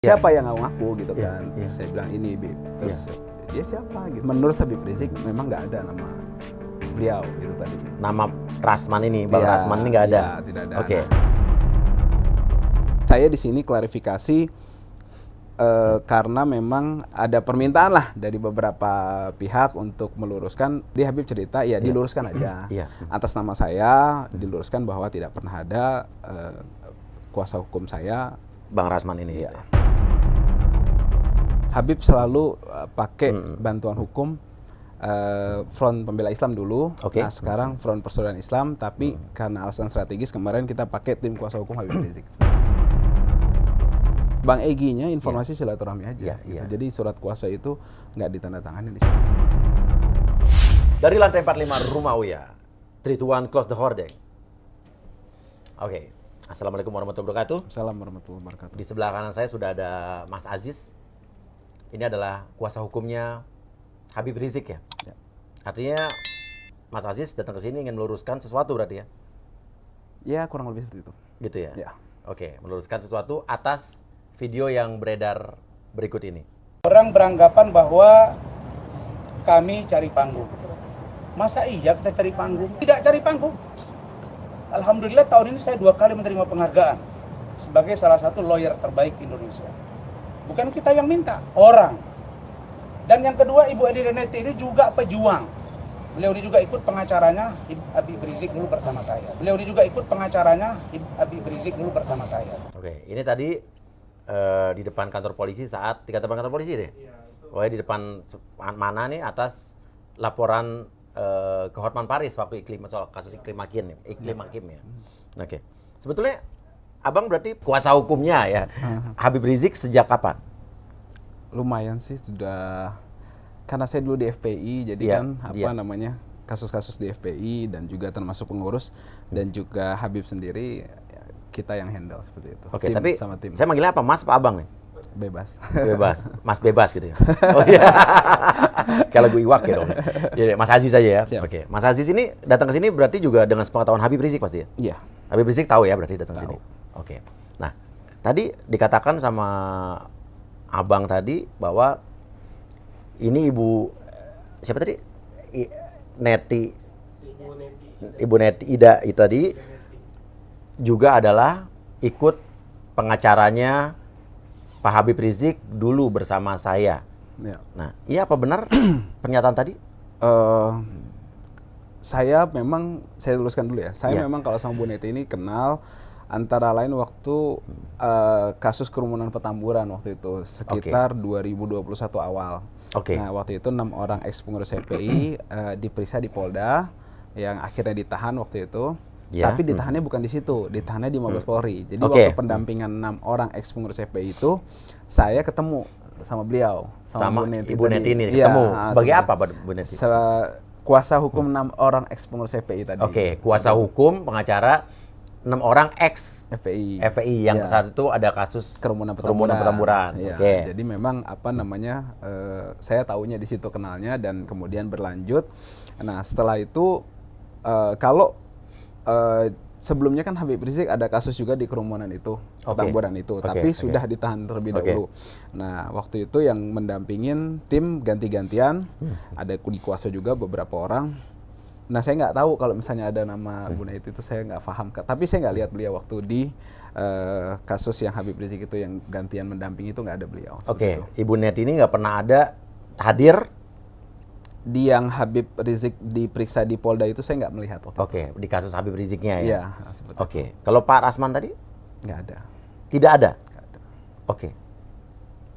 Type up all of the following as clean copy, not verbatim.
Siapa yang ngaku gitu kan? Iya. Saya bilang ini, Bib. Terus dia siapa gitu. Menurut Habib Rizik memang nggak ada nama beliau itu tadi. Nama Rasman ini, Bang Rasman ini nggak ada? Iya, tidak ada. Oke. Saya di sini klarifikasi karena memang ada permintaan lah dari beberapa pihak untuk meluruskan. Dia Habib cerita, ya diluruskan aja. Iya. Atas nama saya diluruskan bahwa tidak pernah ada kuasa hukum saya. Bang Rasman ini. Iya. Habib selalu pakai bantuan hukum Front Pembela Islam dulu. Oke. Nah sekarang Front Persaudaraan Islam, tapi karena alasan strategis kemarin kita pakai tim kuasa hukum Habib Rizik. Bang Egy-nya informasi silaturahmi aja. Iya. Jadi surat kuasa itu nggak ditandatangani. Dari lantai 45 rumah Uya, 3 to 1 close the hordeng. Oke. Assalamualaikum warahmatullahi wabarakatuh. Assalamualaikum warahmatullahi wabarakatuh. Di sebelah kanan saya sudah ada Mas Aziz. Ini adalah kuasa hukumnya Habib Rizik ya? Ya. Artinya Mas Aziz datang ke sini ingin meluruskan sesuatu berarti ya? Ya kurang lebih seperti itu. Gitu ya? Ya. Oke, meluruskan sesuatu atas video yang beredar berikut ini. Orang beranggapan bahwa kami cari panggung. Masa iya kita cari panggung? Tidak cari panggung. Alhamdulillah tahun ini saya 2 kali menerima penghargaan sebagai salah satu lawyer terbaik Indonesia. Bukan kita yang minta, orang. Dan yang kedua, Ibu Edi Reneti ini juga pejuang. Beliau ini juga ikut pengacaranya Habib Rizik dulu bersama saya. Oke, ini tadi di depan kantor polisi saat di depan kantor polisi deh. Oh, di depan mana nih atas laporan ke Hotman Paris waktu soal kasus iklim hakim ya. Oke. Sebetulnya Abang berarti kuasa hukumnya ya Habib Rizik sejak kapan? Lumayan sih sudah, karena saya dulu di FPI, jadi kan namanya kasus-kasus di FPI dan juga termasuk pengurus dan juga Habib sendiri kita yang handle seperti itu. Oke, tim, tapi sama tim. saya manggilnya apa? Mas apa Abang nih? Bebas. Bebas, Mas bebas gitu ya. Oh iya. Kayak lagu Iwak gitu. Jadi Mas Aziz aja ya. Siap. Oke, Mas Aziz ini datang ke sini berarti juga dengan sepengetahuan Habib Rizik pasti ya? Iya. Habib Rizik tahu ya berarti datang ke Tahu. sini. Oke. Nah, tadi dikatakan sama Abang tadi bahwa ini siapa tadi? Ibu Neti Ida itu tadi juga adalah ikut pengacaranya Pak Habib Rizik dulu bersama saya. Ya. Nah, iya apa benar pernyataan tadi? Saya luluskan dulu ya. Saya Iya. memang kalau sama Bu Neti ini kenal antara lain waktu kasus kerumunan Petamburan waktu itu sekitar 2021 awal. Oke. Nah, waktu itu 6 orang ex pengurus FPI diperiksa di Polda yang akhirnya ditahan waktu itu. Ya. Tapi ditahannya bukan di situ, ditahannya di Mabes Polri. Jadi Oke. waktu pendampingan 6 orang ex pengurus FPI itu, saya ketemu sama beliau, Sama Ibu tadi. Neti ini Iya, ketemu. Sebagai sebagai- apa Bu Neti? Kuasa hukum 6 orang ex pengurus FPI tadi. Oke, kuasa hukum pengacara 6 orang ex FPI yang Iya. saat itu ada kasus kerumunan Petamburan. Iya, Oke. jadi memang saya tahunya di situ kenalnya dan kemudian berlanjut. Nah setelah itu sebelumnya kan Habib Rizik ada kasus juga di kerumunan itu, Petamburan itu, tapi sudah ditahan terlebih dahulu. Nah waktu itu yang mendampingin tim ganti-gantian, ada di kuasa juga beberapa orang. Nah saya nggak tahu kalau misalnya ada nama Bu Neti itu, saya nggak paham. Tapi saya nggak lihat beliau waktu di kasus yang Habib Rizik itu yang gantian mendampingi itu, nggak ada beliau. Oke, Ibu Neti ini nggak pernah ada hadir. Di yang Habib Rizik diperiksa di Polda itu saya nggak melihat waktu itu. Oke, di kasus Habib Riziknya ya. Iya, seperti itu. Oke, kalau Pak Rasman tadi Nggak ada. tidak ada. Nggak ada. Oke.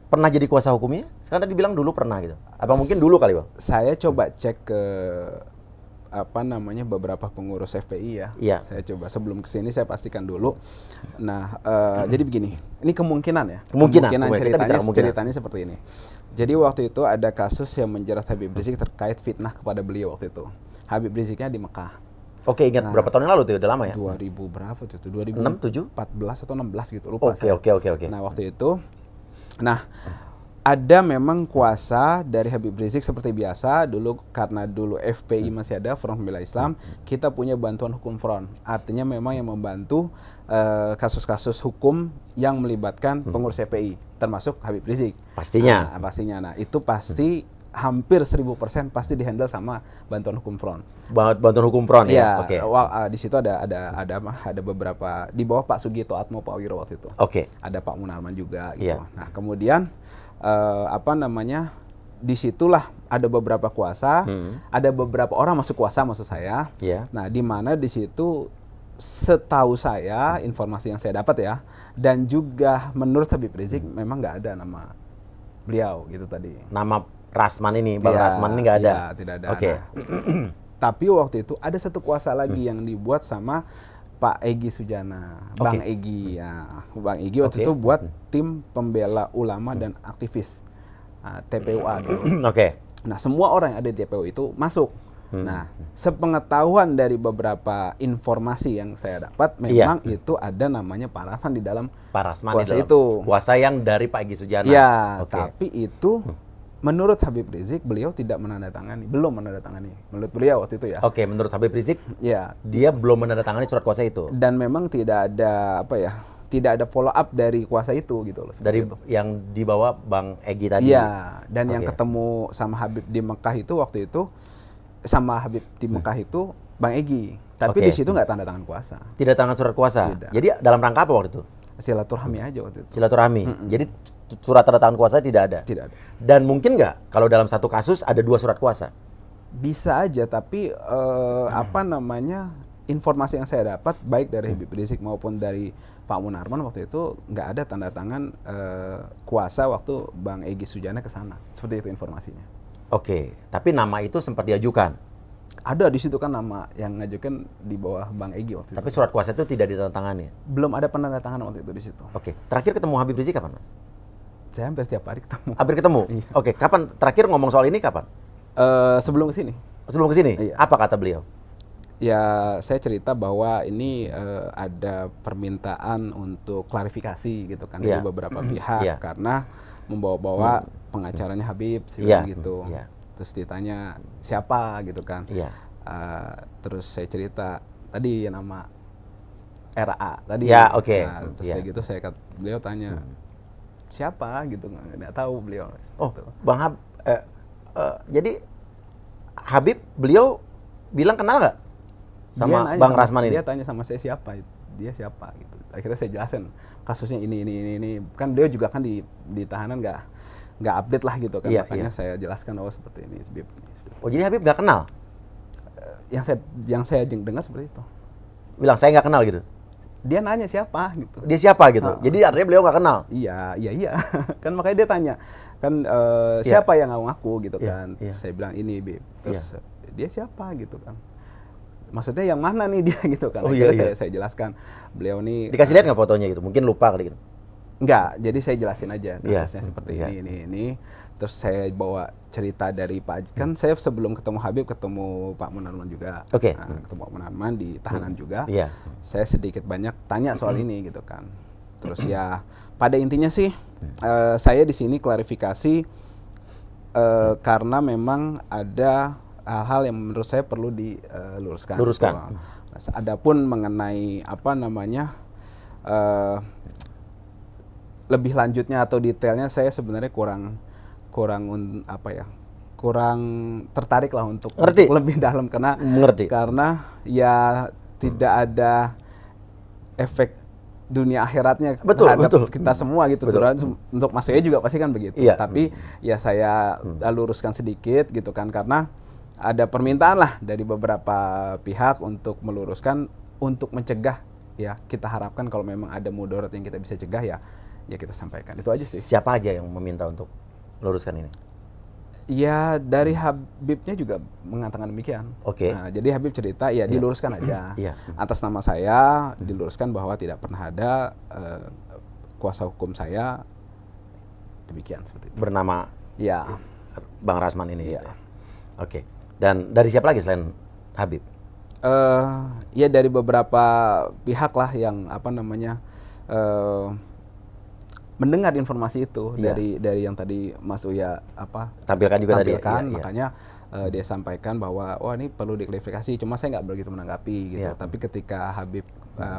Pernah jadi kuasa hukumnya? Sekarang tadi bilang dulu pernah gitu. Apa mungkin dulu kali, Bang? Saya coba cek ke beberapa pengurus FPI ya. Iya. Saya coba sebelum kesini saya pastikan dulu. Nah, jadi begini. Ini kemungkinan ya. Kemungkinan. Kita bicara kemungkinan. Ceritanya seperti ini. Jadi waktu itu ada kasus yang menjerat Habib Rizik terkait fitnah kepada beliau waktu itu. Habib Riziknya di Mekah. Oke, ingat berapa tahun yang lalu tuh? Udah lama ya? 2000 berapa tuh? 6, 7? 2014 atau 16 gitu, lupa saya. Oke. Nah, waktu itu Ada memang kuasa dari Habib Rizik seperti biasa dulu, karena dulu FPI masih ada, Front Pembela Islam, kita punya bantuan hukum front. Artinya memang yang membantu kasus-kasus hukum yang melibatkan pengurus FPI, termasuk Habib Rizik. Pastinya. Pastinya. Nah, itu pasti hampir 1000% pasti dihandle sama bantuan hukum front. Bantuan hukum front ya. Oke. Di situ ada beberapa di bawah Pak Sugito Atmo, Pak Wiro waktu itu. Oke. Ada Pak Munarman juga gitu. Nah, kemudian disitulah ada beberapa kuasa, ada beberapa orang masuk kuasa maksud saya. Nah, di mana di situ setahu saya, informasi yang saya dapat ya, dan juga menurut Habib Rizik memang nggak ada nama beliau gitu tadi. Nama Rasman ini, Bang Rasman ini nggak ada? Ya, tidak ada. Oke. Nah, tapi waktu itu ada satu kuasa lagi yang dibuat sama Pak Egy Sujana, Bang Egy ya. Bang Egy waktu itu buat tim pembela ulama dan aktivis TPUA dulu. Nah, semua orang yang ada di TPU itu masuk. Nah, sepengetahuan dari beberapa informasi yang saya dapat, memang itu ada namanya Pak Rasman di dalam kuasa itu. Kuasa yang dari Pak Egy Sujana. Ya, tapi itu menurut Habib Rizik beliau tidak menandatangani, belum menandatangani. Menurut beliau waktu itu ya. Oke, menurut Habib Rizik, ya, dia belum menandatangani surat kuasa itu. Dan memang tidak ada tidak ada follow up dari kuasa itu gitu loh. Dari itu yang dibawa Bang Egy tadi. Iya, dan yang ketemu sama Habib di Mekah itu waktu itu, sama Habib di Mekah itu Bang Egy. Tapi di situ nggak tanda tangan kuasa. Tidak tanda tangan surat kuasa. Tidak. Jadi dalam rangka apa waktu itu? Silaturahmi aja waktu itu. Silaturahmi. Jadi surat tanda tangan kuasa tidak ada. Tidak ada. Dan mungkin nggak kalau dalam satu kasus ada 2 surat kuasa? Bisa aja, tapi informasi yang saya dapat baik dari Habib Rizik maupun dari Pak Munarman waktu itu nggak ada tanda tangan kuasa waktu Bang Egy Sujana ke sana. Seperti itu informasinya. Oke, tapi nama itu sempat diajukan. Ada di situ kan nama yang ngajukan di bawah Bang Egy waktu tapi itu. surat kuasa itu tidak ditandatangani. Belum ada penandatangan waktu itu di situ. Oke, terakhir ketemu Habib Rizik kapan, Mas? Saya hampir setiap hari ketemu. Hampir ketemu? Iya. Oke, kapan terakhir ngomong soal ini kapan? Sebelum ke sini. Sebelum ke sini? Iya. Apa kata beliau? Ya, saya cerita bahwa ini ada permintaan untuk klarifikasi gitu kan dari beberapa pihak karena membawa-bawa pengacaranya Habib gitu. Terus ditanya siapa gitu kan. Terus saya cerita tadi nama RA tadi. Ya, oke. Nah, terus kayak gitu beliau tanya siapa gitu, nggak tahu beliau. Oh, Bang jadi Habib beliau bilang kenal nggak sama Bang Rasman ini? Dia tanya sama saya siapa, dia siapa gitu. Akhirnya saya jelasin kasusnya ini. Kan dia juga kan di tahanan nggak update lah gitu kan. Makanya saya jelaskan seperti ini. Oh, jadi Habib nggak kenal? Yang saya dengar seperti itu. Bilang saya nggak kenal gitu? Dia nanya siapa gitu. Dia siapa gitu? Jadi artinya beliau nggak kenal? Iya. Kan makanya dia tanya kan siapa yang ngaku gitu kan. Saya bilang ini Bib. Terus dia siapa gitu kan. Maksudnya yang mana nih dia gitu kan. Akhirnya saya jelaskan beliau nih. Dikasih lihat nggak fotonya gitu? Mungkin lupa kali gitu. Enggak, jadi saya jelasin aja kasusnya seperti ini. Terus saya bawa cerita dari Pak, kan saya sebelum ketemu Habib ketemu Pak Munarman juga. Ketemu Pak Munarman di tahanan juga. Saya sedikit banyak tanya soal ini gitu kan. Terus ya pada intinya sih saya di sini klarifikasi karena memang ada hal-hal yang menurut saya perlu diluruskan. Gitu. Adapun mengenai lebih lanjutnya atau detailnya saya sebenarnya kurang tertarik lah untuk lebih dalam karena ya tidak ada efek dunia akhiratnya terhadap kita semua gitu. Untuk Mas Yoyo juga pasti kan begitu. Tapi ya saya luruskan sedikit gitu kan karena ada permintaan lah dari beberapa pihak untuk meluruskan, untuk mencegah ya. Kita harapkan kalau memang ada mudarat yang kita bisa cegah ya kita sampaikan. Itu aja sih. Siapa aja yang meminta untuk meluruskan ini? Ya dari Habibnya juga mengatakan demikian. Nah, jadi Habib cerita diluruskan aja. Atas nama saya diluruskan bahwa tidak pernah ada kuasa hukum saya demikian seperti itu. Bernama Bang Rasman ini. Iya. Oke. Dan dari siapa lagi selain Habib? Ya dari beberapa pihak lah yang mendengar informasi itu Iya. dari yang tadi Mas Uya Tampilkan juga tadi. tampilkan, Iya. makanya dia sampaikan bahwa ini perlu diklarifikasi, cuma saya nggak begitu menanggapi gitu. Iya. Tapi ketika Habib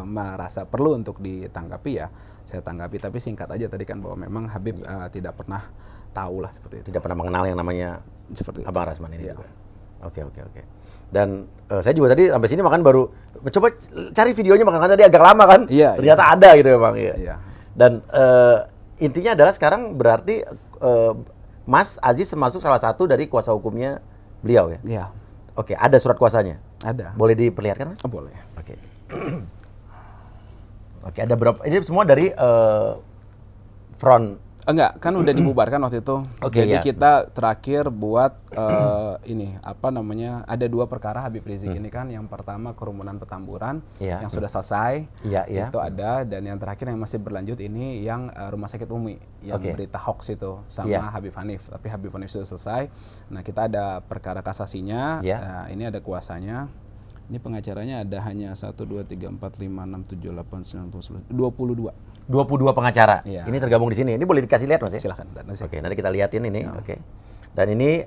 merasa perlu untuk ditanggapi, ya saya tanggapi. Tapi singkat aja tadi kan bahwa memang Habib tidak pernah tahu lah seperti itu. Tidak pernah mengenal yang namanya Seperti itu. Abang Rasman ini Iya. juga. Oke. Dan saya juga tadi sampai sini makan baru coba cari videonya, makanya tadi agak lama kan. Iya, Ternyata ada gitu ya Bang. Iya. Iya. Dan intinya adalah sekarang berarti Mas Aziz termasuk salah satu dari kuasa hukumnya beliau ya? Iya. Oke, ada surat kuasanya? Ada. Boleh diperlihatkan Mas? Boleh. Oke. Oke, ada berapa? Ini semua dari front. Enggak, kan udah dibubarkan waktu itu. Oke, Jadi iya. kita terakhir buat ada 2 perkara Habib Rizik ini kan. Yang pertama kerumunan Petamburan Iya. yang sudah selesai. Iya. Itu ada, dan yang terakhir yang masih berlanjut ini yang Rumah Sakit Umi yang Oke. berita hoax itu sama Iya. Habib Hanif. Tapi Habib Hanif sudah selesai. Nah, kita ada perkara kasasinya. Iya. Nah, ini ada kuasanya. Ini pengacaranya ada hanya 1 2 3 4 5 6 7 8 9 10 22. 22 pengacara. Iya. Ini tergabung di sini. Ini boleh dikasih lihat Mas ya? Silakan. Oke, nanti kita lihatin ini. Oke. Dan ini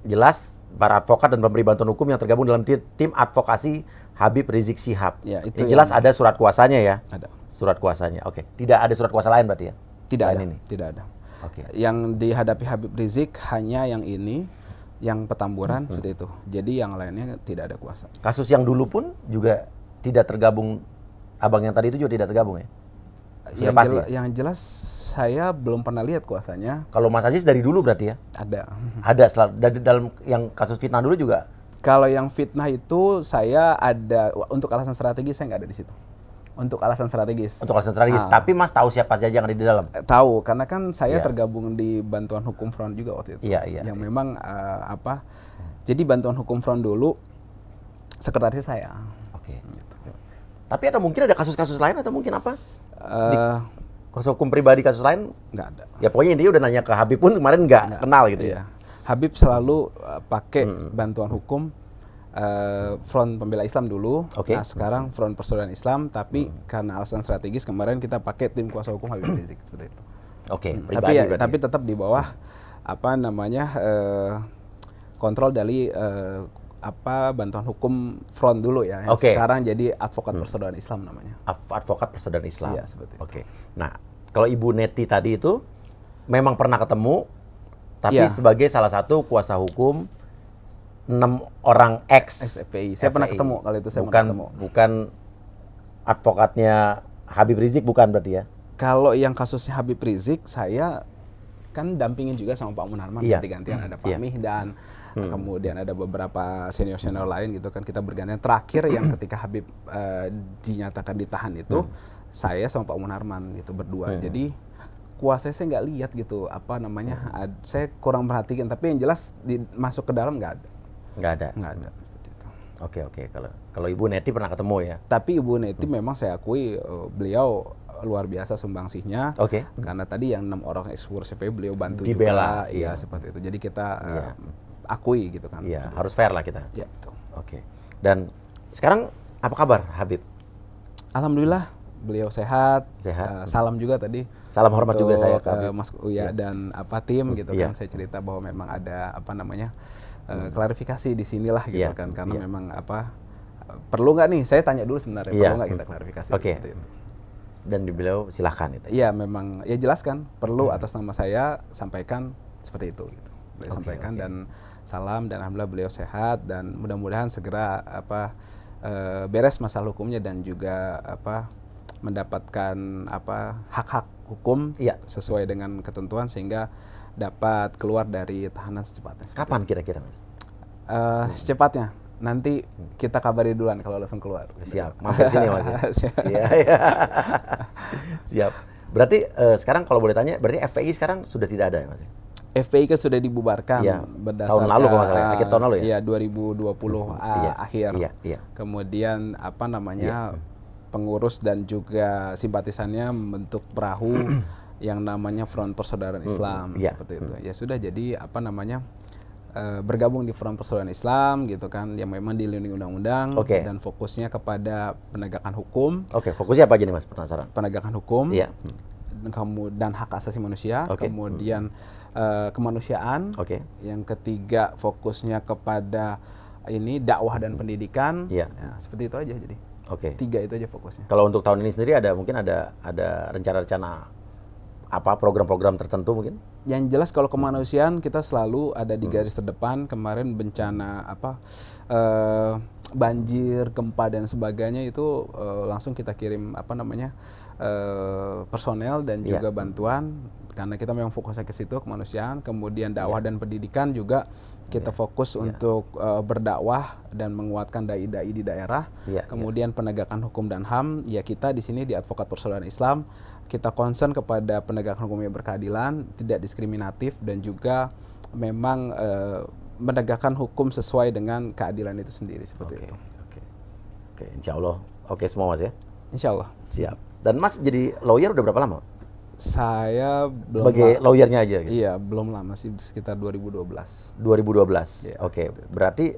jelas para advokat dan pemberi bantuan hukum yang tergabung dalam tim advokasi Habib Rizik Syihab. Ya, itu ini jelas yang- ada surat kuasanya ya? Ada. Surat kuasanya. Oke. Tidak ada surat kuasa lain berarti ya? Tidak Selain ada. ini. Tidak ada. Oke. Yang dihadapi Habib Rizik hanya yang ini, yang Petamburan seperti itu. Jadi yang lainnya tidak ada kuasa. Kasus yang dulu pun juga tidak tergabung. Abang yang tadi itu juga tidak tergabung ya? Sudah pasti ya? Yang jelas saya belum pernah lihat kuasanya. Kalau Mas Aziz dari dulu berarti ya? Ada. Ada selalu dari dalam yang kasus fitnah dulu juga. Kalau yang fitnah itu saya ada untuk alasan strategis, saya nggak ada di situ. Untuk alasan strategis. Untuk alasan strategis. Tapi Mas tahu siapa saja yang ada di dalam? Tahu, karena kan saya Iya. tergabung di Bantuan Hukum Front juga waktu itu. Iya. Yang memang jadi Bantuan Hukum Front dulu sekretaris saya. Oke. Tapi atau mungkin ada kasus-kasus lain atau mungkin apa? Kuasa hukum pribadi kasus lain? Nggak ada. Ya pokoknya intinya udah nanya ke Habib pun kemarin nggak kenal gitu ya. Iya. Habib selalu pakai bantuan hukum Front Pembela Islam dulu. Oke. Nah, sekarang Front Persaudaraan Islam, tapi karena alasan strategis kemarin kita pakai tim kuasa hukum Habib Rizik seperti itu. Oke, Tapi pribadi berarti tapi ya. tetap di bawah kontrol dari bantuan hukum Front dulu ya. Yang Oke. sekarang jadi Advokat Persaudaraan Islam namanya. Advokat Persaudaraan Islam. Iya, seperti itu. Oke. Nah, kalau Ibu Neti tadi itu memang pernah ketemu, tapi Iya. sebagai salah satu kuasa hukum 6 orang ex FPI. Saya pernah ketemu kali itu, saya bukan, pernah ketemu. Bukan advokatnya Habib Rizik bukan berarti ya? Kalau yang kasusnya Habib Rizik, saya kan dampingin juga sama Pak Munarman, Iya. ganti-gantian ada Iya. Fahmi dan kemudian ada beberapa senior-senior lain gitu kan, kita bergantian. Terakhir yang ketika Habib dinyatakan ditahan itu, saya sama Pak Munarman gitu berdua. Jadi kuasa saya nggak lihat gitu saya kurang perhatikan, tapi yang jelas masuk ke dalam nggak ada. Nggak ada. Nggak ada seperti itu. Oke. Kalau Ibu Neti pernah ketemu ya? Tapi Ibu Neti memang saya akui beliau luar biasa sumbangsihnya. Oke. Karena tadi yang 6 orang eksekutor CPI beliau bantu Dibela, juga. iya. Iya, seperti itu. Jadi kita Iya. akui gitu kan. Iya, harus fair lah kita. Ya, betul. Oke. Dan sekarang apa kabar Habib? Alhamdulillah beliau sehat. Sehat. Salam juga tadi. Salam hormat juga untuk, saya ke Habib. Mas Uya dan tim gitu Iya. kan. Saya cerita bahwa memang ada klarifikasi di sinilah gitu Iya. kan. Karena Iya. memang perlu nggak nih? Saya tanya dulu sebenarnya, Iya. perlu nggak kita klarifikasi Oke. seperti itu. Dan beliau silahkan itu. Iya, memang ya jelaskan perlu atas nama saya sampaikan seperti itu gitu. Beliau Oke, sampaikan oke. dan salam, dan alhamdulillah beliau sehat dan mudah-mudahan segera beres masalah hukumnya dan juga mendapatkan hak-hak hukum Iya. sesuai dengan ketentuan sehingga dapat keluar dari tahanan secepatnya. Kapan kira-kira, Mas? Secepatnya. Nanti kita kabari duluan kalau langsung keluar. Siap. Mampir sini Mas. Ya? Siap. Iya. Siap. Berarti sekarang kalau boleh tanya, berarti FPI sekarang sudah tidak ada ya, Mas? FPI kan sudah dibubarkan Iya, berdasarkan tahun lalu kalau nggak salah, akhir tahun lalu ya? Iya, 2020 Iya, akhir. iya. Kemudian pengurus dan juga simpatisannya membentuk perahu yang namanya Front Persaudaraan Islam iya. seperti itu. Ya sudah, jadi bergabung di Front Persaudaraan Islam gitu kan, yang memang dilindungi undang-undang Oke. dan fokusnya kepada penegakan hukum. Oke, fokusnya apa aja nih Mas? Penasaran. Penegakan hukum. Iya. dan hak asasi manusia, kemudian kemanusiaan, yang ketiga fokusnya kepada ini dakwah dan pendidikan, ya, seperti itu aja jadi. 3 itu aja fokusnya. Kalau untuk tahun ini sendiri mungkin ada rencana-rencana apa program-program tertentu mungkin? Yang jelas kalau kemanusiaan kita selalu ada di garis terdepan. Kemarin bencana banjir, gempa dan sebagainya itu langsung kita kirim personel dan juga bantuan, karena kita memang fokusnya ke situ, kemanusiaan. Kemudian dakwah dan pendidikan juga kita fokus untuk berdakwah dan menguatkan dai-dai di daerah. Kemudian penegakan hukum dan HAM, ya kita di sini di Advokat Persaudaraan Islam kita concern kepada penegakan hukum yang berkeadilan, tidak diskriminatif, dan juga memang menegakkan hukum sesuai dengan keadilan itu sendiri, seperti itu. Oke, insya Allah. Oke semua Mas ya? Insya Allah. Siap. Dan Mas jadi lawyer udah berapa lama? Saya belum sebagai lawyernya aja gitu? Iya, belum lama sih, sekitar 2012. 2012. Ya, Oke. Berarti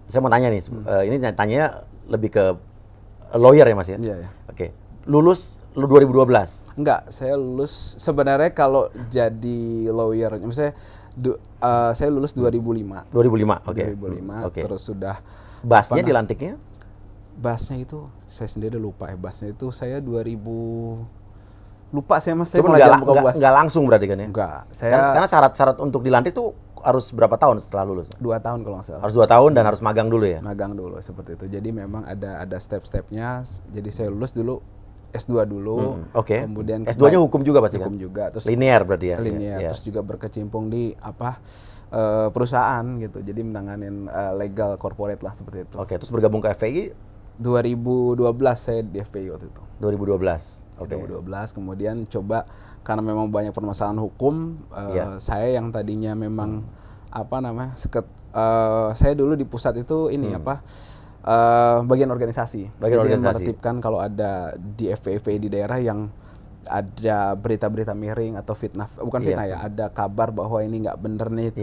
saya mau nanya nih, ini tanya lebih ke lawyer ya Mas ya? Iya. Oke. Lulus 2012? Enggak, saya lulus sebenarnya kalau jadi lawyer, misalnya saya lulus 2005. 2005, oke. 2005, terus sudah. Basnya dilantiknya? Basnya itu saya sendiri lupa ya, basnya itu saya 2000. Lupa saya Mas, saya nggak langsung berarti kan ya? Enggak, saya karena syarat-syarat untuk dilantik tuh harus berapa tahun setelah lulus? 2 tahun kalau nggak salah. Harus 2 tahun dan harus magang dulu ya? Magang dulu, seperti itu. Jadi memang ada step-stepnya. Jadi saya lulus dulu S2 dulu. Kemudian S2-nya hukum juga pasti kan? Hukum juga. Terus linear berarti ya? Linear, terus juga berkecimpung di perusahaan gitu. Jadi menanganin legal corporate lah, seperti itu. Terus bergabung ke FPI? 2012 saya di FPI waktu itu. 2012. 2012, kemudian coba karena memang banyak permasalahan hukum, saya yang tadinya memang saya dulu di pusat itu bagian organisasi. Jadi menertibkan kalau ada di FPI di daerah yang ada berita-berita miring atau fitnah, bukan fitnah ya, ada kabar bahwa ini nggak bener nih,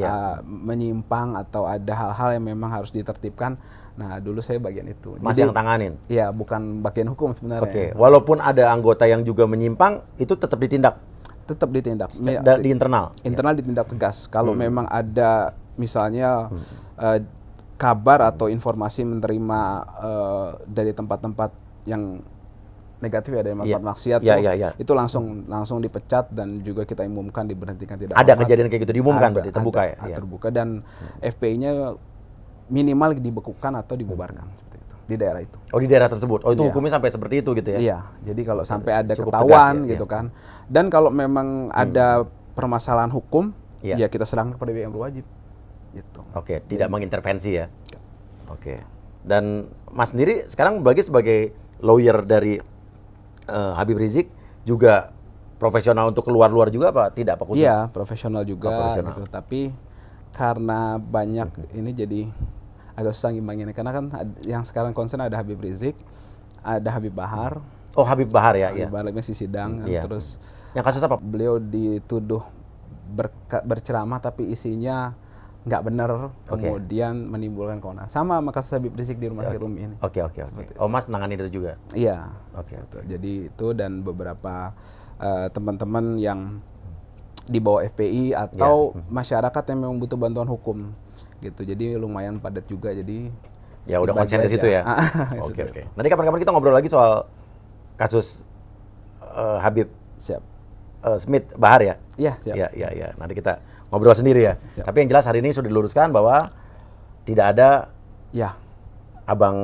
menyimpang atau ada hal-hal yang memang harus ditertibkan. Nah, dulu saya bagian itu. Mas yang tanganin? Iya, bukan bagian hukum sebenarnya. Walaupun ada anggota yang juga menyimpang, itu tetap ditindak? Tetap ditindak. Di internal? Internal ditindak tegas. Kalau memang ada misalnya kabar atau informasi menerima dari tempat-tempat yang negatif ya, dari tempat maksiat, itu langsung dipecat dan juga kita umumkan, diberhentikan, tidak ada hormat. Kejadian kayak gitu diumumkan berarti terbuka ya? Terbuka, dan FPI-nya minimal dibekukan atau dibubarkan, seperti itu di daerah itu. Di daerah tersebut. Itu hukumnya sampai seperti itu gitu ya? Iya. Jadi kalau sampai ada ketahuan gitu kan. Dan kalau memang ada permasalahan hukum, ya kita serahkan kepada pihak yang berwajib. Gitu. Tidak mengintervensi ya. Dan Mas sendiri sekarang sebagai lawyer dari Habib Rizik juga profesional untuk keluar-luar juga apa? Tidak, apa khusus? Iya, profesional juga gitu. Tapi karena banyak ini jadi agak susah ngimbanginnya, karena kan yang sekarang concern ada Habib Rizik, ada Habib Bahar. Habib Bahar ya. Habib Bahar masih sidang, terus yang kasus apa? Beliau dituduh berceramah tapi isinya nggak benar, kemudian menimbulkan keonaran. Sama kasus Habib Rizik di Rumah Sakit Umi ini. Mas nangani itu juga? Iya. Jadi itu dan beberapa teman-teman yang di bawah FPI atau masyarakat yang memang butuh bantuan hukum gitu. Jadi lumayan padat juga, jadi ya udah konsen di situ ya. Nanti kapan-kapan kita ngobrol lagi soal kasus Habib Smith Bahar ya? Iya, siap. Ya. Nanti kita ngobrol sendiri ya. Siap. Tapi yang jelas hari ini sudah diluruskan bahwa tidak ada abang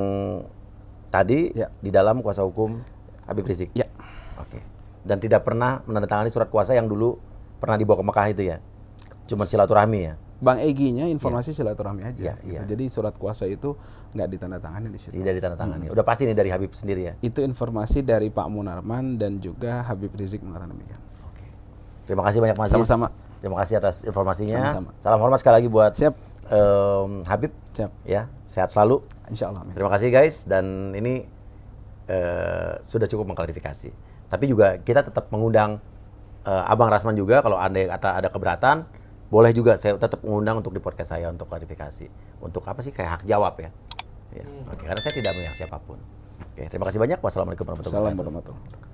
tadi di dalam kuasa hukum Habib Rizik. Ya. Dan tidak pernah menandatangani surat kuasa yang dulu pernah dibawa ke Mekah itu ya? Cuma silaturahmi ya? Bang Egy-nya informasi silaturahmi aja. Jadi surat kuasa itu nggak ditandatangani di situ. Tidak ditandatangani. Udah pasti nih dari Habib sendiri ya? Itu informasi dari Pak Munarman dan juga Habib Rizik mengatakan demikian. Terima kasih banyak Mas. Sama-sama. Terima kasih atas informasinya. Sama-sama. Salam hormat sekali lagi buat Habib. Siap. Ya, sehat selalu. Insya Allah. Amin. Terima kasih guys. Dan ini sudah cukup mengklarifikasi. Tapi juga kita tetap mengundang Abang Rasman juga, kalau ada keberatan, boleh juga saya tetap mengundang untuk di podcast saya untuk klarifikasi. Untuk apa sih, kayak hak jawab ya. Karena saya tidak memihak siapapun. Terima kasih banyak. Wassalamualaikum warahmatullahi wabarakatuh.